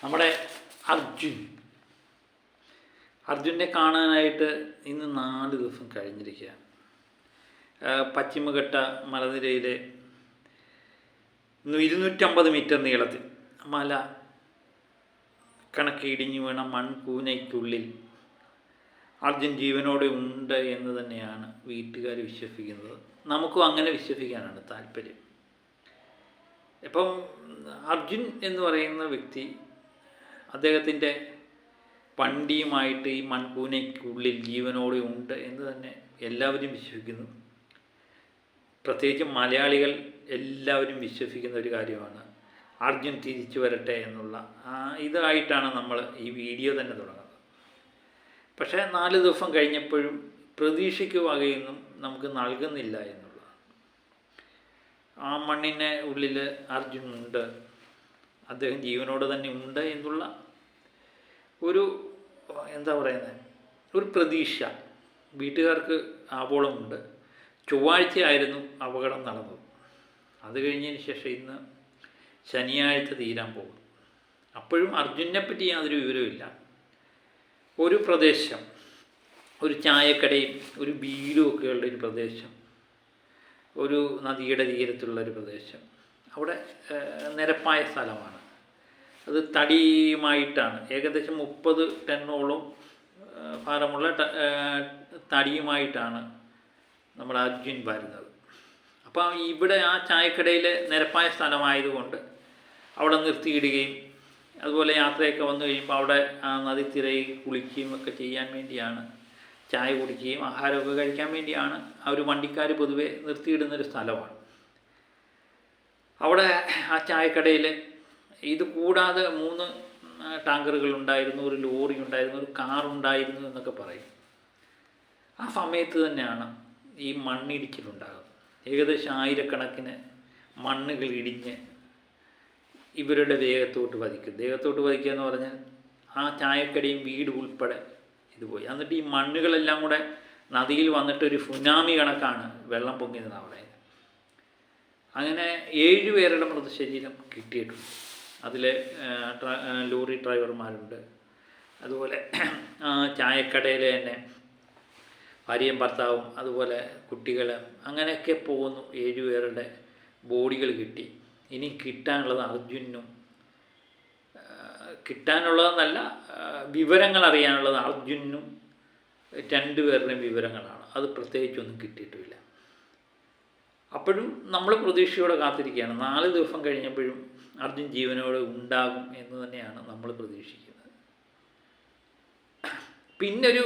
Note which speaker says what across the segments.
Speaker 1: നമ്മുടെ അർജുനെ കാണാനായിട്ട് ഇന്ന് 4 ദിവസം കഴിഞ്ഞിരിക്കുകയാണ്. പശ്ചിമഘട്ട മലനിരയിലെ 250 മീറ്റർ നീളത്തിൽ മല കണക്ക് ഇടിഞ്ഞു വീണ മൺകൂനയ്ക്കുള്ളിൽ അർജുൻ ജീവനോടെ ഉണ്ട് എന്ന് തന്നെയാണ് വീട്ടുകാർ വിശ്വസിക്കുന്നത്. നമുക്കും അങ്ങനെ വിശ്വസിക്കാനാണ് താല്പര്യം. ഇപ്പം അർജുൻ എന്ന് പറയുന്ന വ്യക്തി അദ്ദേഹത്തിൻ്റെ വണ്ടിയുമായിട്ട് ഈ മൺകൂനയ്ക്കുള്ളിൽ ജീവനോടെ ഉണ്ട് എന്ന് തന്നെ എല്ലാവരും വിശ്വസിക്കുന്നു. പ്രത്യേകിച്ച് മലയാളികൾ എല്ലാവരും വിശ്വസിക്കുന്ന ഒരു കാര്യമാണ് അർജുൻ തിരിച്ചു വരട്ടെ എന്നുള്ള ഇതായിട്ടാണ് നമ്മൾ ഈ വീഡിയോ തന്നെ തുടങ്ങുന്നത്. പക്ഷേ 4 ദിവസം കഴിഞ്ഞപ്പോഴും പ്രതീക്ഷയ്ക്ക് വകയൊന്നും നമുക്ക് നൽകുന്നില്ല എന്നുള്ളതാണ്. ആ മണ്ണിന് ഉള്ളിൽ അർജുൻ ഉണ്ട്, അദ്ദേഹം ജീവനോട് തന്നെ ഉണ്ട് എന്നുള്ള ഒരു ഒരു പ്രതീക്ഷ വീട്ടുകാർക്ക് ആവോളമുണ്ട്. ചൊവ്വാഴ്ചയായിരുന്നു അപകടം നടന്നത്. അത് കഴിഞ്ഞതിന് ശേഷം ഇന്ന് ശനിയാഴ്ച തീരാൻ പോകും. അപ്പോഴും അർജുനെ പറ്റി യാതൊരു വിവരവുമില്ല. ഒരു പ്രദേശം, ഒരു ചായക്കടയും ഒരു വീടും ഒക്കെയുള്ള ഒരു പ്രദേശം, ഒരു നദിയുടെ തീരത്തുള്ളൊരു പ്രദേശം, അവിടെ നിരപ്പായ സ്ഥലമാണ്. അത് തടിയുമായിട്ടാണ്, ഏകദേശം 30 ടണ്ണോളം ഭാരമുള്ള തടിയുമായിട്ടാണ് നമ്മുടെ അർജുൻ വരുന്നത്. അപ്പോൾ ഇവിടെ ആ ചായക്കടയിൽ നിരപ്പായ സ്ഥലമായതുകൊണ്ട് അവിടെ നിർത്തിയിടുകയും അതുപോലെ യാത്രയൊക്കെ വന്നു കഴിയുമ്പോൾ അവിടെ ആ നദിത്തിരയിൽ കുളിക്കുകയും ഒക്കെ ചെയ്യാൻ വേണ്ടിയാണ്, ചായ കുടിക്കുകയും ആഹാരമൊക്കെ കഴിക്കാൻ വേണ്ടിയാണ് ആ ഒരു വണ്ടിക്കാർ പൊതുവെ നിർത്തിയിടുന്നൊരു സ്ഥലമാണ്. അവിടെ ആ ചായക്കടയിൽ ഇത് കൂടാതെ 3 ടാങ്കറുകൾ ഉണ്ടായിരുന്നു, ഒരു ലോറി ഉണ്ടായിരുന്നു, ഒരു കാറുണ്ടായിരുന്നു എന്നൊക്കെ പറയും. ആ സമയത്ത് തന്നെയാണ് ഈ മണ്ണിടിച്ചിലുണ്ടാകുന്നത്. ഏകദേശം 1000കണക്കിന് മണ്ണുകൾ ഇടിഞ്ഞ് ഇവരുടെ ദേഹത്തോട്ട് പതിക്കുക എന്ന് പറഞ്ഞാൽ ആ ചായക്കടയും വീട് ഉൾപ്പെടെ ഇത് പോയി. എന്നിട്ട് ഈ മണ്ണുകളെല്ലാം കൂടെ നദിയിൽ വന്നിട്ടൊരു സുനാമി കണക്കാണ് വെള്ളം പൊങ്ങിയതെന്നാണ് പറയുന്നത്. അങ്ങനെ 7 പേരുടെ മൃതശരീരം കിട്ടിയിട്ടുണ്ട്. അതിൽ ലോറി ഡ്രൈവർമാരുണ്ട്, അതുപോലെ ചായക്കടയിൽ തന്നെ ഭാര്യയും ഭർത്താവും അതുപോലെ കുട്ടികൾ, അങ്ങനെയൊക്കെ പോകുന്നു. 7 പേരുടെ ബോഡികൾ കിട്ടി. ഇനി കിട്ടാനുള്ളത് അർജുനും, കിട്ടാനുള്ളതെന്നല്ല, വിവരങ്ങൾ അറിയാനുള്ളത് അർജുനും 2 പേരുടെയും വിവരങ്ങളാണ്. അത് പ്രത്യേകിച്ചൊന്നും കിട്ടിയിട്ടുമില്ല. അപ്പോഴും നമ്മൾ പ്രതീക്ഷയോടെ കാത്തിരിക്കുകയാണ്. 4 ദിവസം കഴിഞ്ഞപ്പോഴും അർജുൻ ജീവനോടെ ഉണ്ടാകും എന്ന് തന്നെയാണ് നമ്മൾ പ്രതീക്ഷിക്കുന്നത്. പിന്നൊരു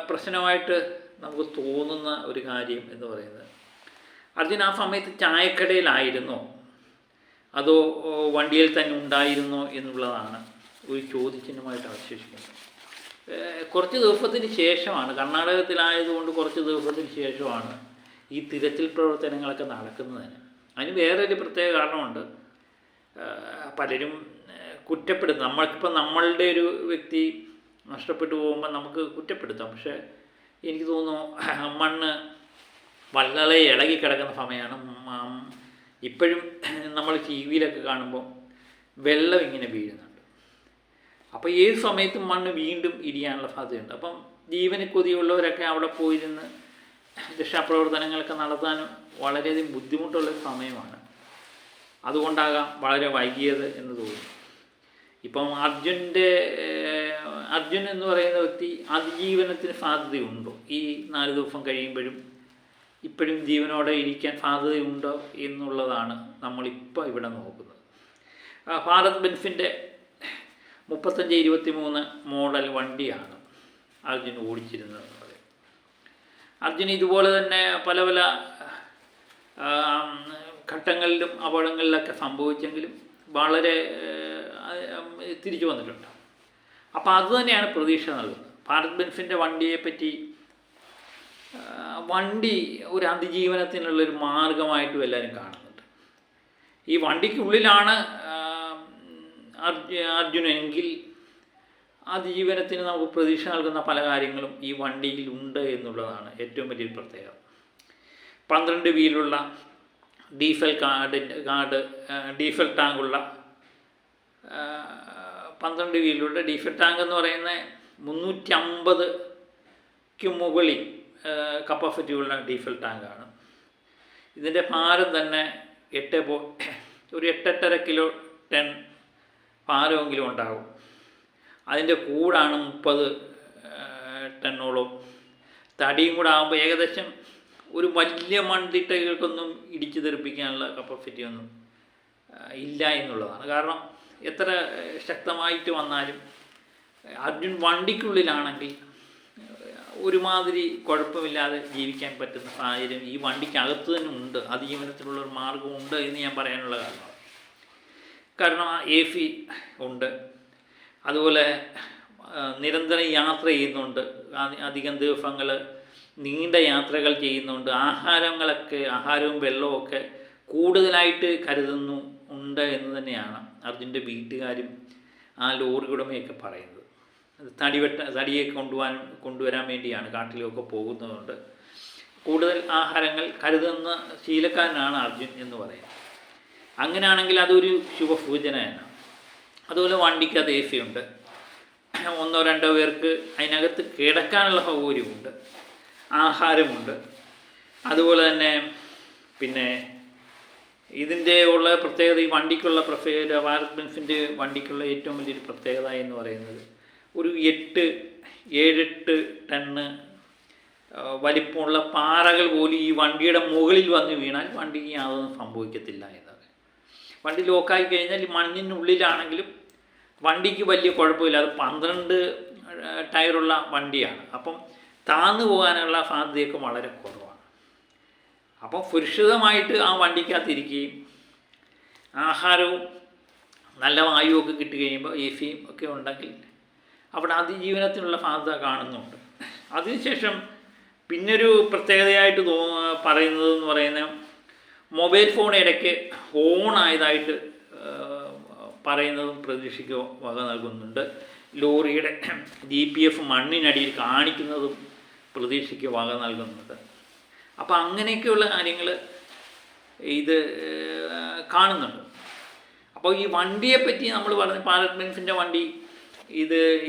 Speaker 1: പ്രശ്നമായിട്ട് നമുക്ക് തോന്നുന്ന ഒരു കാര്യം എന്ന് പറയുന്നത്, അർജുൻ ആ സമയത്ത് ചായക്കടയിലായിരുന്നോ അതോ വണ്ടിയിൽ തന്നെ ഉണ്ടായിരുന്നോ എന്നുള്ളതാണ് ഒരു ചോദ്യചിഹ്നമായിട്ട് അവശേഷിക്കുന്നത്. കുറച്ച് ദിവസത്തിന് ശേഷമാണ്, കർണാടകത്തിലായതുകൊണ്ട് കുറച്ച് ദിവസത്തിന് ശേഷമാണ് ഈ തിരച്ചിൽ പ്രവർത്തനങ്ങളൊക്കെ നടക്കുന്നതിന്. അതിന് വേറൊരു പ്രത്യേക കാരണമുണ്ട്. പലരും കുറ്റപ്പെടുത്തും. നമ്മൾക്കിപ്പോൾ നമ്മളുടെ ഒരു വ്യക്തി നഷ്ടപ്പെട്ടു പോകുമ്പോൾ നമുക്ക് കുറ്റപ്പെടുത്താം. പക്ഷേ എനിക്ക് തോന്നുന്നു മണ്ണ് വളരെ ഇളകി കിടക്കുന്ന സമയമാണ്. ഇപ്പോഴും നമ്മൾ ടി വിയിലൊക്കെ കാണുമ്പോൾ വെള്ളം ഇങ്ങനെ വീഴുന്നുണ്ട്. അപ്പോൾ ഏത് സമയത്തും മണ്ണ് വീണ്ടും ഇടിയാനുള്ള സാധ്യതയുണ്ട്. അപ്പം ജീവന് കൊതിയുള്ളവരൊക്കെ അവിടെ പോയിരുന്ന് രക്ഷാപ്രവർത്തനങ്ങളൊക്കെ നടത്താനും വളരെയധികം ബുദ്ധിമുട്ടുള്ളൊരു സമയമാണ്. അതുകൊണ്ടാകാം വളരെ വൈകിയത് എന്ന് തോന്നുന്നു. ഇപ്പം അർജുൻ എന്ന് പറയുന്ന വ്യക്തി അതിജീവനത്തിന് സാധ്യതയുണ്ടോ? ഈ 4 ദിവസം കഴിയുമ്പോഴും ഇപ്പോഴും ജീവനോടെ ഇരിക്കാൻ സാധ്യതയുണ്ടോ എന്നുള്ളതാണ് നമ്മളിപ്പോൾ ഇവിടെ നോക്കുന്നത്. ഭാരത് ബെൻസിൻ്റെ 3523 മോഡൽ വണ്ടിയാണ് അർജുൻ ഓടിച്ചിരുന്നതെന്ന് പറയും. അർജുൻ ഇതുപോലെ തന്നെ പല ഘട്ടങ്ങളിലും അപകടങ്ങളിലൊക്കെ സംഭവിച്ചെങ്കിലും വളരെ തിരിച്ചു വന്നിട്ടുണ്ട്. അപ്പോൾ അതുതന്നെയാണ് പ്രതീക്ഷ നൽകുന്നത്. ഭാരത് ബെൻസിൻ്റെ വണ്ടിയെപ്പറ്റി, വണ്ടി ഒരു അതിജീവനത്തിനുള്ളൊരു മാർഗമായിട്ടും എല്ലാവരും കാണുന്നുണ്ട്. ഈ വണ്ടിക്കുള്ളിലാണ് അർജുനെങ്കിൽ അതിജീവനത്തിന് നമുക്ക് പ്രതീക്ഷ നൽകുന്ന പല കാര്യങ്ങളും ഈ വണ്ടിയിൽ ഉണ്ട് എന്നുള്ളതാണ് ഏറ്റവും വലിയൊരു പ്രത്യേകത. 12 വീലുള്ള ഡീസൽ ടാങ്കുള്ള 12 വീലുള്ള ഡീസൽ ടാങ്ക് എന്ന് പറയുന്ന 350 മുകളിൽ കപ്പാസിറ്റി ഉള്ള ഡീസൽ ടാങ്കാണ്. ഇതിൻ്റെ ഭാരം തന്നെ 8.5 കിലോ ടൺ ഭാരമെങ്കിലും ഉണ്ടാകും. അതിൻ്റെ കൂടാണ് 30 ടണ്ണോളം. തടിയും കൂടെ ആകുമ്പോൾ ഏകദേശം ഒരു വലിയ മൺതിട്ടകൾക്കൊന്നും ഇടിച്ചു തെറിപ്പിക്കാനുള്ള കപ്പാസിറ്റി ഒന്നും ഇല്ല എന്നുള്ളതാണ്. കാരണം എത്ര ശക്തമായിട്ട് വന്നാലും അർജുൻ വണ്ടിക്കുള്ളിലാണെങ്കിൽ ഒരുമാതിരി കുഴപ്പമില്ലാതെ ജീവിക്കാൻ പറ്റുന്ന സാഹചര്യം ഈ വണ്ടിക്കകത്ത് തന്നെ ഉണ്ട്. അതിജീവനത്തിനുള്ളൊരു മാർഗമുണ്ട് എന്ന് ഞാൻ പറയാനുള്ള കാരണം AC ഉണ്ട്. അതുപോലെ നിരന്തരം യാത്ര ചെയ്യുന്നുണ്ട്, അധികം ദിവസങ്ങൾ നീണ്ട യാത്രകൾ ചെയ്യുന്നുണ്ട്. ആഹാരവും വെള്ളമൊക്കെ കൂടുതലായിട്ട് ഉണ്ട് എന്ന് തന്നെയാണ് അർജുൻ്റെ വീട്ടുകാരും ആ ലോറി ഉടമയൊക്കെ പറയുന്നത്. തടിയെ കൊണ്ടുവരാൻ വേണ്ടിയാണ് കാട്ടിലൊക്കെ പോകുന്നതുകൊണ്ട് കൂടുതൽ ആഹാരങ്ങൾ കരുതുന്ന ശീലക്കാരനാണ് അർജുൻ എന്ന് പറയുന്നത്. അങ്ങനെയാണെങ്കിൽ അതൊരു ശുഭസൂചനയാണ്. അതുപോലെ വണ്ടിക്കകത്ത് AC ഉണ്ട്, 1-2 പേർക്ക് അതിനകത്ത് കിടക്കാനുള്ള സൗകര്യമുണ്ട്, ആഹാരമുണ്ട്. അതുപോലെ തന്നെ പിന്നെ ഇതിൻ്റെ ഉള്ള പ്രത്യേകത, ഈ വണ്ടിക്കുള്ള ഭാരത് ബെൻസിൻ്റെ വണ്ടിക്കുള്ള ഏറ്റവും വലിയൊരു പ്രത്യേകത എന്ന് പറയുന്നത് ഒരു 7-8 ടണ്ണ് വലിപ്പമുള്ള പാറകൾ പോലും ഈ വണ്ടിയുടെ മുകളിൽ വന്ന് വീണാൽ വണ്ടിക്ക് യാതൊന്നും സംഭവിക്കത്തില്ല എന്നത്. വണ്ടി ലോക്കായി കഴിഞ്ഞാൽ മണ്ണിനുള്ളിലാണെങ്കിലും വണ്ടിക്ക് വലിയ കുഴപ്പമില്ല. അത് 12 ടയറുള്ള വണ്ടിയാണ്. അപ്പം താന്നു പോകാനുള്ള സാധ്യതയൊക്കെ വളരെ കുറവാണ്. അപ്പം സുരക്ഷിതമായിട്ട് ആ വണ്ടിക്കകത്തിരിക്കുകയും ആഹാരവും നല്ല വായുവൊക്കെ കിട്ടി കഴിയുമ്പോൾ AC ഒക്കെ ഉണ്ടെങ്കിൽ അവിടെ അതിജീവനത്തിനുള്ള സാധ്യത കാണുന്നുണ്ട്. അതിനുശേഷം പിന്നൊരു പ്രത്യേകതയായിട്ട് പറയുന്നതെന്ന് പറയുന്നത് മൊബൈൽ ഫോൺ ഇടയ്ക്ക് ഓണായതായിട്ട് പറയുന്നതും പ്രതീക്ഷയ്ക്ക് വക നൽകുന്നുണ്ട്. ലോറിയുടെ GPS മണ്ണിനടിയിൽ കാണിക്കുന്നതും പ്രതീക്ഷയ്ക്ക് വക നൽകുന്നുണ്ട്. അപ്പോൾ അങ്ങനെയൊക്കെയുള്ള കാര്യങ്ങൾ ഇത് കാണുന്നുണ്ട്. അപ്പോൾ ഈ വണ്ടിയെപ്പറ്റി നമ്മൾ പറഞ്ഞ ഭാരത് ബെൻസിൻ്റെ വണ്ടി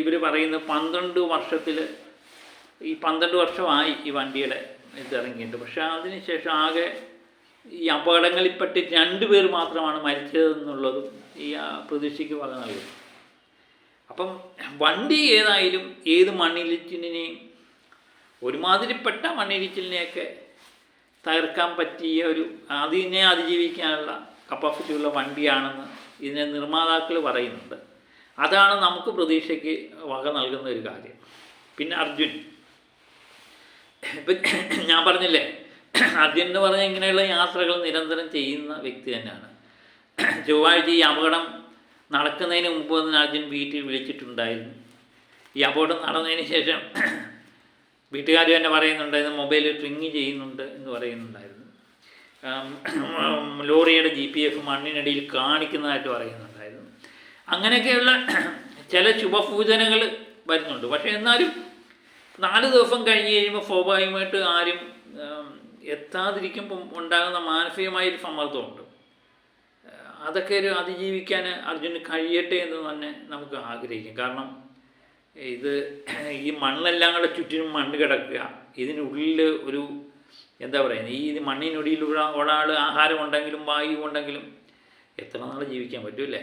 Speaker 1: ഇവർ പറയുന്നത് 12 വർഷത്തിൽ, ഈ 12 വർഷമായി ഈ വണ്ടിയുടെ ഇറങ്ങിയിട്ട്. പക്ഷേ അതിനുശേഷം ആകെ ഈ അപകടങ്ങളിൽപ്പെട്ട് 2 പേർ മാത്രമാണ് മരിച്ചതെന്നുള്ളതും ഈ പ്രതീക്ഷയ്ക്ക് വക നൽകും. അപ്പം വണ്ടി ഏതായാലും ഏത് മണ്ണിടിച്ചിലിനെയും, ഒരുമാതിരിപ്പെട്ട മണ്ണിടിച്ചിലിനെയൊക്കെ തകർക്കാൻ പറ്റിയ അതിനെ അതിജീവിക്കാനുള്ള കപ്പാസിറ്റി ഉള്ള വണ്ടിയാണെന്ന് ഇതിനെ നിർമ്മാതാക്കൾ പറയുന്നുണ്ട്. അതാണ് നമുക്ക് പ്രതീക്ഷയ്ക്ക് വക നൽകുന്ന ഒരു കാര്യം. പിന്നെ അർജുൻ, ഇപ്പം ഞാൻ പറഞ്ഞില്ലേ, അർജുൻ എന്ന് പറഞ്ഞാൽ ഇങ്ങനെയുള്ള യാത്രകൾ നിരന്തരം ചെയ്യുന്ന വ്യക്തി തന്നെയാണ്. ചൊവ്വാഴ്ച ഈ അപകടം നടക്കുന്നതിന് മുമ്പ് തന്നെ അർജുൻ വീട്ടിൽ വിളിച്ചിട്ടുണ്ടായിരുന്നു. ഈ അപകടം നടന്നതിന് ശേഷം വീട്ടുകാർ തന്നെ പറയുന്നുണ്ടായിരുന്നു, മൊബൈൽ റിങ് ചെയ്യുന്നുണ്ട് എന്ന് പറയുന്നുണ്ടായിരുന്നു. ലോറിയുടെ GPS മണ്ണിനടിയിൽ കാണിക്കുന്നതായിട്ട് പറയുന്നുണ്ടായിരുന്നു. അങ്ങനെയൊക്കെയുള്ള ചില ശുഭസൂചനകൾ വരുന്നുണ്ട്. പക്ഷേ എന്നാലും 4 ദിവസം കഴിഞ്ഞ് കഴിയുമ്പോൾ സ്വാഭാവികമായിട്ട് ആരും എത്താതിരിക്കുമ്പം ഉണ്ടാകുന്ന മാനസികമായൊരു സമ്മർദ്ദമുണ്ട്. അതൊക്കെ അതിജീവിക്കാൻ അർജുന് കഴിയട്ടെ എന്ന് തന്നെ നമുക്ക് ആഗ്രഹിക്കും. കാരണം ഈ മണ്ണെല്ലാം കൂടെ ചുറ്റിനും മണ്ണ് കിടക്കുക, ഇതിനുള്ളിൽ എന്താ പറയുന്നത്, ഈ മണ്ണിനൊടിയിലുള്ള ഒരാൾ ആഹാരമുണ്ടെങ്കിലും വായു ഉണ്ടെങ്കിലും എത്ര നാൾ ജീവിക്കാൻ പറ്റുമല്ലേ?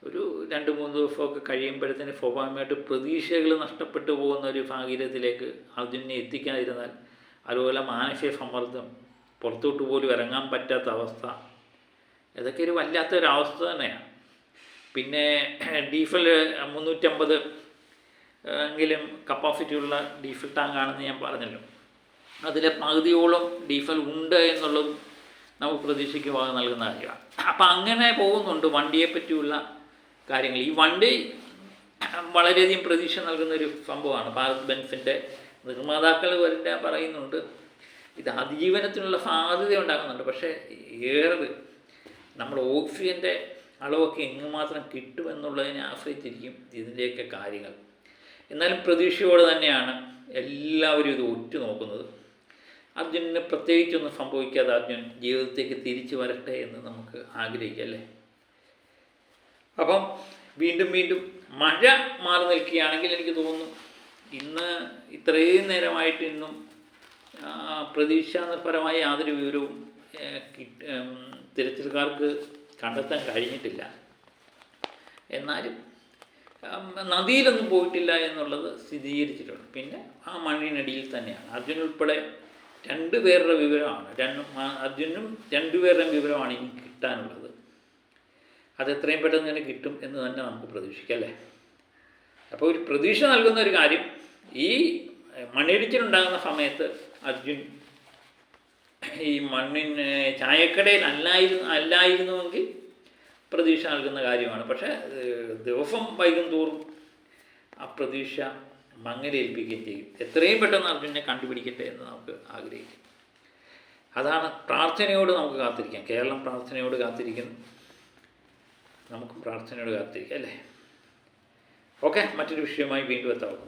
Speaker 1: ഒരു 2-3 ദിവസമൊക്കെ കഴിയുമ്പോഴത്തേന് സ്വാഭാവികമായിട്ട് പ്രതീക്ഷകൾ നഷ്ടപ്പെട്ടു പോകുന്ന ഒരു സാഹചര്യത്തിലേക്ക് അർജുനെ എത്തിക്കാതിരുന്നാൽ, അതുപോലെ മാനസിക സമ്മർദ്ദം, പുറത്തോട്ട് പോലും ഇറങ്ങാൻ പറ്റാത്ത അവസ്ഥ, ഇതൊക്കെ ഒരു വല്ലാത്തൊരവസ്ഥ തന്നെയാണ്. പിന്നെ ഡീസൽ 350 എങ്കിലും കപ്പാസിറ്റി ഉള്ള ഡീസൽ ടാങ്കാണെന്ന് ഞാൻ പറഞ്ഞല്ലോ. അതിലെ പകുതിയോളം ഡീസൽ ഉണ്ട് എന്നുള്ളതും നമുക്ക് പ്രതീക്ഷയ്ക്ക് വക നൽകുന്ന കാര്യമാണ്. അപ്പം അങ്ങനെ പോകുന്നുണ്ട് വണ്ടിയെപ്പറ്റിയുള്ള കാര്യങ്ങൾ. ഈ വണ്ടി വളരെയധികം പ്രതീക്ഷ നൽകുന്നൊരു സംഭവമാണ്. ഭാരത് ബെൻസിൻ്റെ നിർമ്മാതാക്കൾ വരെ പറയുന്നുണ്ട് ഇത് അതിജീവനത്തിനുള്ള സാധ്യത ഉണ്ടാകുന്നുണ്ട്. പക്ഷേ ഏറെ നമ്മുടെ ഓക്സിജൻ്റെ അളവൊക്കെ എങ്ങുമാത്രം കിട്ടുമെന്നുള്ളതിനെ ആശ്രയിച്ചിരിക്കും ഇതിൻ്റെയൊക്കെ കാര്യങ്ങൾ. എന്നാലും പ്രതീക്ഷയോടെ തന്നെയാണ് എല്ലാവരും ഇത് ഉറ്റുനോക്കുന്നത്. അർജുനന് പ്രത്യേകിച്ചൊന്നും സംഭവിക്കാതെ അർജുൻ ജീവിതത്തേക്ക് തിരിച്ചു വരട്ടെ എന്ന് നമുക്ക് ആഗ്രഹിക്കാം, അല്ലേ? അപ്പം വീണ്ടും വീണ്ടും മഴ മാറി നിൽക്കുകയാണെങ്കിൽ എനിക്ക് തോന്നുന്നു ഇന്ന് ഇത്രയും നേരമായിട്ട് ഇന്നും പ്രതീക്ഷാപരമായ യാതൊരു വിവരവും തിരച്ചിൽക്കാർക്ക് കണ്ടെത്താൻ കഴിഞ്ഞിട്ടില്ല. എന്നാലും നദിയിലൊന്നും പോയിട്ടില്ല എന്നുള്ളത് സ്ഥിരീകരിച്ചിട്ടുണ്ട്. പിന്നെ ആ മണ്ണിനടിയിൽ തന്നെയാണ്. അർജുൻ ഉൾപ്പെടെ 2 പേരുടെ വിവരമാണ്, അർജുനും 2 പേരുടെയും വിവരമാണ് ഇനി കിട്ടാനുള്ളത്. അത് എത്രയും പെട്ടെന്ന് തന്നെ കിട്ടും എന്ന് തന്നെ നമുക്ക് പ്രതീക്ഷിക്കാം, അല്ലേ? അപ്പോൾ ഒരു പ്രതീക്ഷ നൽകുന്ന ഒരു കാര്യം, ഈ മണ്ണിടിച്ചിലുണ്ടാകുന്ന സമയത്ത് അർജുൻ ഈ ചായക്കടയിൽ അല്ലായിരുന്നുവെങ്കിൽ പ്രതീക്ഷ നൽകുന്ന കാര്യമാണ്. പക്ഷേ ദിവസം വൈകും തോറും ആ പ്രതീക്ഷ മങ്ങലേൽപ്പിക്കുകയും ചെയ്യും. എത്രയും പെട്ടെന്ന് അർജുനെ കണ്ടുപിടിക്കട്ടെ എന്ന് നമുക്ക് ആഗ്രഹിക്കും. അതാണ് പ്രാർത്ഥനയോട് നമുക്ക് കാത്തിരിക്കാം. കേരളം പ്രാർത്ഥനയോട് കാത്തിരിക്കുന്നു, നമുക്കും പ്രാർത്ഥനയോട് കാത്തിരിക്കാം, അല്ലേ? ഓക്കെ, മറ്റൊരു വിഷയമായി വീണ്ടും എത്താം.